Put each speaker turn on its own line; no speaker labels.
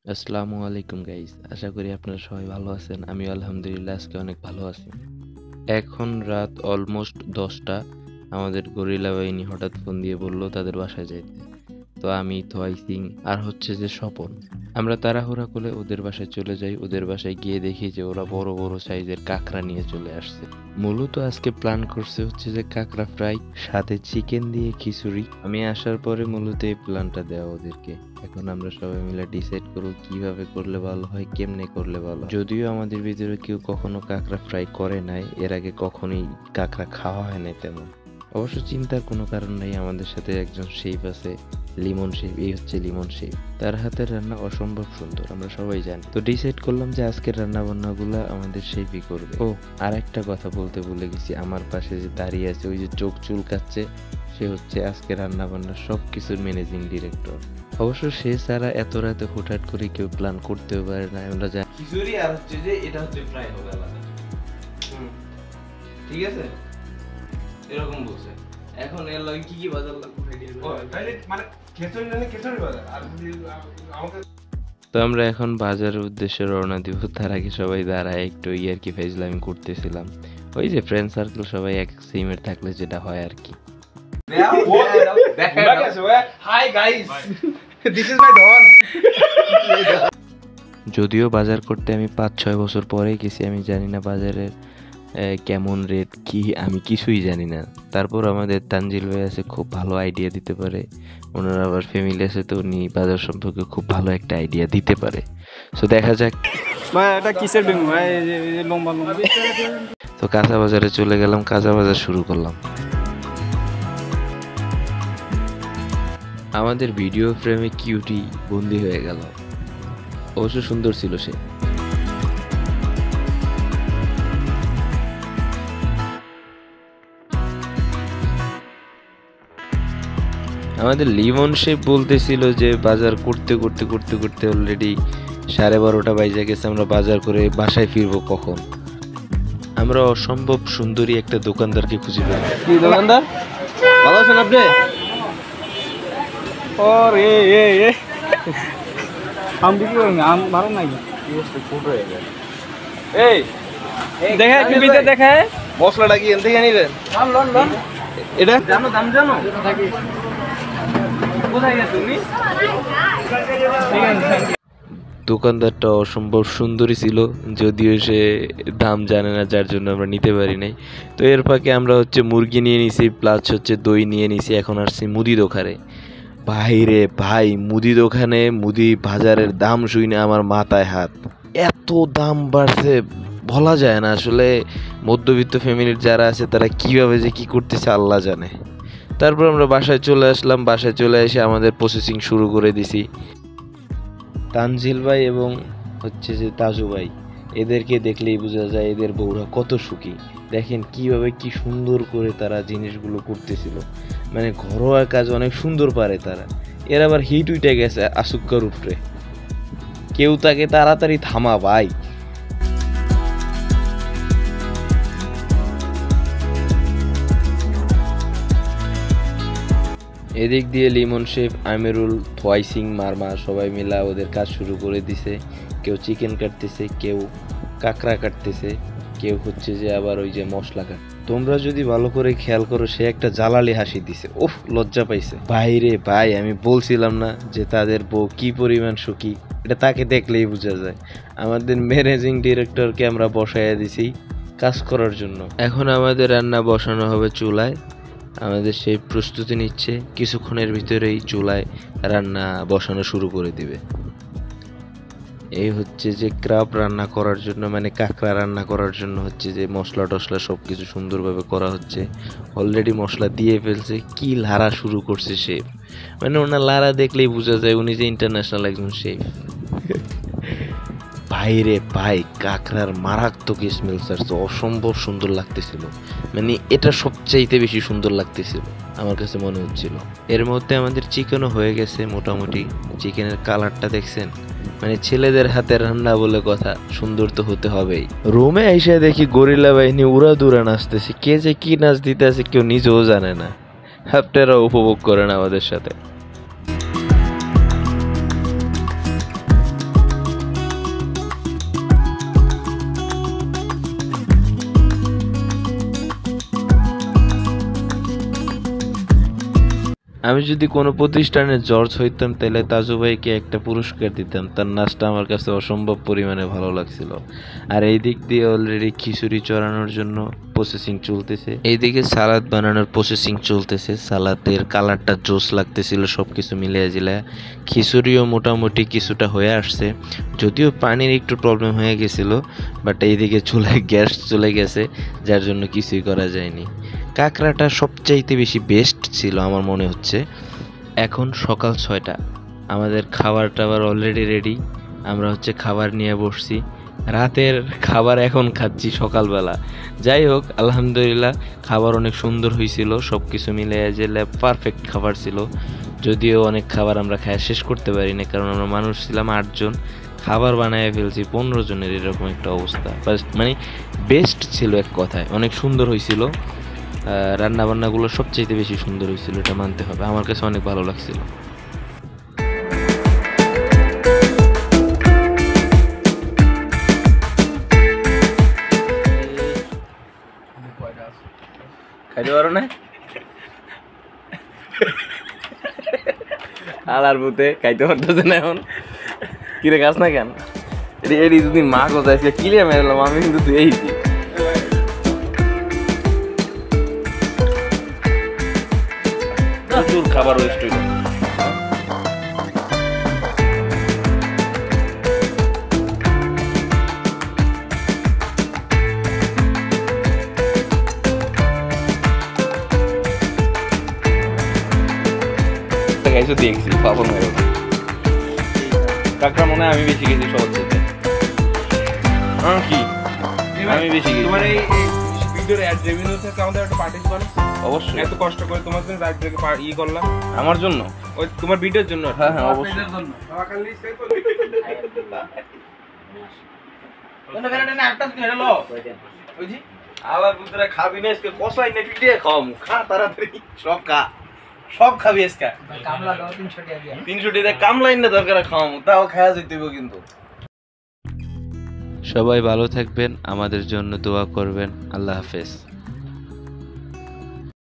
আসসালামু আলাইকুম গাইস, আশা করি আপনারা সবাই ভালো আছেন। আমি আলহামদুলিল্লাহ আজকে অনেক ভালো আছি। এখন রাত অলমোস্ট 10টা। আমাদের গরিলা বাহিনী হঠাৎ ফোন দিয়ে বলল তাদের বাসায় যাইতে। তো আমি থয় সিং আর হচ্ছে যে স্বপন, আমরা তাড়াহুড়া করে ওদের বাসায় চলে যাই। ওদের বাসায় গিয়ে দেখি যে ওরা বড় বড় সাইজের কাঁকড়া নিয়ে চলে আসছে। মূলত আজকে প্ল্যান করছে হচ্ছে যে কাঁকড়া ফ্রাই সাথে চিকেন দিয়ে খিচুড়ি। আমি আসার পরে মূলত এই প্ল্যানটা দেওয়া ওদেরকে। এখন আমরা সবাই মিলে ডিসাইড করবো কিভাবে করলে ভালো হয়, কেমনে করলে ভালো হয়। যদিও আমাদের ভিতরে কেউ কখনো কাঁকড়া ফ্রাই করে নাই, এর আগে কখনোই কাঁকড়া খাওয়া হয় না তেমন। অবশ্য চিন্তার কোনো কারণ নাই, আমাদের সাথে একজন শেফ আছে, লিমন শেফ। এই হচ্ছে লিমন শেফ, তার হাতের রান্না অসম্ভব সুন্দর, আমরা সবাই জানি। তো ডিসাইড করলাম যে আজকের রান্না বান্নাগুলো আমাদের শেফই করবে। ও আর একটা কথা বলতে ভুলে গেছি, আমার পাশে যে দাঁড়িয়ে আছে ওই যে চোখ চুলকাচ্ছে, সে হচ্ছে আজকে রান্না বান্নার সব কিছুর ম্যানেজিং ডিরেক্টর। অবশ্য সে ছাড়া এত রাতে হুটহাট করে কেউ প্ল্যান করতেও পারে না, আমরা জানি।
খিচুড়ি আর হচ্ছে যে এটা হচ্ছে ফ্রাই হবে আলাদা। ঠিক আছে, এরকম বলছে। এখন এর লাগে কি কি বাজার লাগবে আইডিয়া
ও তাইলে মানে খিচুড়ি না খিচুড়ি বাজার আর যদি আমাকে
তো আমরা এখন বাজারের উদ্দেশ্যে রওনা দিব। তার আগে সবাই দাঁড়ায় একটু ইয়ার্কি ফাইজলামি করতেছিলাম। ওই যে ফ্রেন্ড সার্কেল সবাই এক সেমের থাকলে যেটা হয় আর কি।
Hi guys, this is my don.
যদিও বাজার করতে আমি 5-6 বছর পরে গেছি, আমি জানি না বাজারের কেমন রেট কি, আমি কিছুই জানি না। তারপর আমাদের তানজিল ভাই আছে, খুব ভালো আইডিয়া দিতে পারে। ওনার আবার ফ্যামিলি আছে, তো উনি বাজার সম্পর্কে খুব ভালো একটা আইডিয়া দিতে পারে। সো দেখা যাক।
ভাই এটা কিসের ডিম ভাই? এই যে লম্বা লম্বা।
তো কাঁচা বাজারে চলে গেলাম, কাঁচা বাজার শুরু করলাম। আমাদের ভিডিও ফ্রেমে কিউটি বন্দি হয়ে গেল, অবশ্য সুন্দর ছিল সে। আমাদের লিমন শেফ বলতেছিল যে বাজার করতে করতে করতে করতে অলরেডি 12:30 বাজে গেছে, আমরা বাজার করে বাসায় ফিরবো কখন। আমরা অসম্ভব সুন্দরী একটা দোকানদারকে খুঁজে পেলাম।
কি দোকানদার, ভালো আছেন আপনি?
ওর এ আম বিক্রি করেন, আম ভালো নাই।
এই
দেখে টিভিতে দেখে
মশলাটা কি এখান থেকে নিলেন? এটা জানো, দাম জানো? কোথায় গেছো তুমি?
দোকানদারটা অসম্ভব সুন্দরী ছিল, যদিও সে দাম জানে না, যার জন্য আমরা নিতে পারি নাই। তো এর ফাঁকে আমরা হচ্ছে মুরগি নিয়ে নিছি, প্লাস হচ্ছে দই নিয়ে নিছি। এখন আসছি মুদি দোকানে। ভাই রে ভাই, মুদি দোকানে মুদি বাজারের দাম শুনে আমার মাথায় হাত। এত দাম বাড়ছে বলা যায় না আসলে। মধ্যবিত্ত ফ্যামিলির যারা আছে তারা কিভাবে যে কি করতেছে আল্লাহ জানে। তারপর আমরা বাসায় চলে আসলাম। বাসায় চলে এসে আমাদের প্রসেসিং শুরু করে দিছি। তানজিল ভাই এবং হচ্ছে যে তাজু ভাই, এদেরকে দেখলেই বোঝা যায় এদের বউরা কত সুখী। দেখেন কিভাবে কি সুন্দর করে তারা জিনিসগুলো করতেছিল, মানে ঘরোয়া কাজ অনেক সুন্দর পারে তারা। এর আবার হিট উইটে গেছে আসুক্কার উপরে, কেউ তাকে তাড়াতাড়ি থামা ভাই। এদিক দিয়ে লিমন শেফ, আমিরুল, থোয়াইসিং, মারমা সবাই মিলা ওদের কাজ শুরু করে দিছে। কেউ চিকেন কাটতেছে, কেউ কাঁকড়া কাটতেছে, কেউ হচ্ছে যে আবার ওই যে মশলা কাট। তোমরা যদি ভালো করে খেয়াল করো, সে একটা জ্বালালি হাসি দিছে, ওফ লজ্জা পাইছে ভাই রে ভাই। আমি বলছিলাম না যে তাদের বউ কি পরিমাণ সুখী, এটা তাকে দেখলেই বোঝা যায়। আমাদের ম্যানেজিং ডিরেক্টরকে আমরা বসাইয়া দিছি কাজ করার জন্য। এখন আমাদের রান্না বসানো হবে চুলায়। আমাদের সেই প্রস্তুতি নিচ্ছে, কিছুক্ষণের ভিতরেই চুলায় রান্না বসানো শুরু করে দিবে। এই হচ্ছে যে ক্রাব রান্না করার জন্য, মানে কাঁকড়া রান্না করার জন্য হচ্ছে যে মশলা টশলা সব কিছু সুন্দরভাবে করা হচ্ছে। অলরেডি মশলা দিয়ে ফেলছে, কি লাড়া শুরু করছে শেফ, মানে ওনার লাড়া দেখলেই বোঝা যায় উনি যে ইন্টারন্যাশনাল একজন শেফ। ভাই রে ভাই, কাঁকড়ার মারাত্মক স্মেল ছাড়ছে, অসম্ভব সুন্দর লাগতেছিল। মানে এটা সবচাইতে বেশি সুন্দর লাগতেছিল আমার কাছে মনে হচ্ছিল। এর মধ্যে আমাদের চিকেনও হয়ে গেছে মোটামুটি। চিকেনের কালারটা দেখছেন, মানে ছেলেদের হাতে রান্না বলে কথা, সুন্দর তো হতে হবেই। রুমে এসে দেখি গরিলা বাহিনী উড়া দুরা নাচতেছে, কে যে কি নাচ দিতে আছে কেউ নিজেও জানে না। আপনারা উপভোগ করেন আমাদের সাথে। আমি যদি কোনো প্রতিষ্ঠানে জর্জ হইতাম তাহলে তাজু ভাইকে একটা পুরস্কার দিতাম, তার নাচটা আমার কাছে অসম্ভব পরিমাণে ভালো লাগছিল। আর এই দিক দিয়ে অলরেডি খিচুড়ি চড়ানোর জন্য প্রসেসিং চলতেছে, এইদিকে সালাদ বানানোর প্রসেসিং চলতেছে। সালাদের কালারটা জোস লাগতেছিল সব কিছু মিলিয়ে জিলায়। খিচুড়িও মোটামুটি কিছুটা হয়ে আসছে, যদিও পানির একটু প্রবলেম হয়ে গেছিলো, বাট এইদিকে চুলায় গ্যাস চলে গেছে, যার জন্য কিছুই করা যায়নি। কাঁকড়াটা সবচাইতে বেশি বেস্ট ছিল আমার মনে হচ্ছে। এখন সকাল 6টা, আমাদের খাবার টাবার অলরেডি রেডি, আমরা হচ্ছে খাবার নিয়ে বসছি। রাতের খাবার এখন খাচ্ছি সকালবেলা। যাই হোক, আলহামদুলিল্লাহ খাবার অনেক সুন্দর হয়েছিল, সব কিছু মিলে যে পারফেক্ট খাবার ছিল। যদিও অনেক খাবার আমরা খাওয়া শেষ করতে পারি না, কারণ আমরা মানুষ ছিলাম 8 জন, খাবার বানায় ফেলছি 15 জনের, এরকম একটা অবস্থা। মানে বেস্ট ছিল এক কথায়, অনেক সুন্দর হয়েছিল। রান্নাবান্নাগুলো সবচাইতে বেশি সুন্দর হয়েছিল, এটা মানতে হবে, আমার কাছে অনেক ভালো লাগছিল।
খাইতে পারো না আলার বুতে খাইতে পারতেছে না এখন। কিরে গাছ না কেন এটি যদি মা কোথায় কিলিয়া মেরলাম আমি, কিন্তু তুই এই প্রচুর খাবার ওয়েস্ট হইল। খাইছো দেখছি পাপন মেরে কাকড়া মনে হয় আমি বেশি গেছি সহজ যেতে। কি আমি বেশি গেছি।
তোমার এই ভিডিওর অ্যাড রেভিনিউ থেকে আমাদের একটা পার্টিসিপেন্ট
অবশ্যই
এত কষ্ট করে তোমার জন্য রাত থেকে ই করলাম,
আমার জন্য।
ওই তোমার ভিডিওর জন্য।
হ্যাঁ হ্যাঁ অবশ্যই। আবার বুঝতে খাবি না আজকে, কষাই না পিটিয়ে খাওয়াম, খা তাড়াতাড়ি সব খা, সব খাবি আজকে। 300 টাকা কামলাই না দরকার খাওয়াম, তাও খাওয়া যেতে হবে কিন্তু।
সবাই ভালো থাকবেন, আমাদের জন্য দোয়া করবেন। আল্লাহ হাফেজ।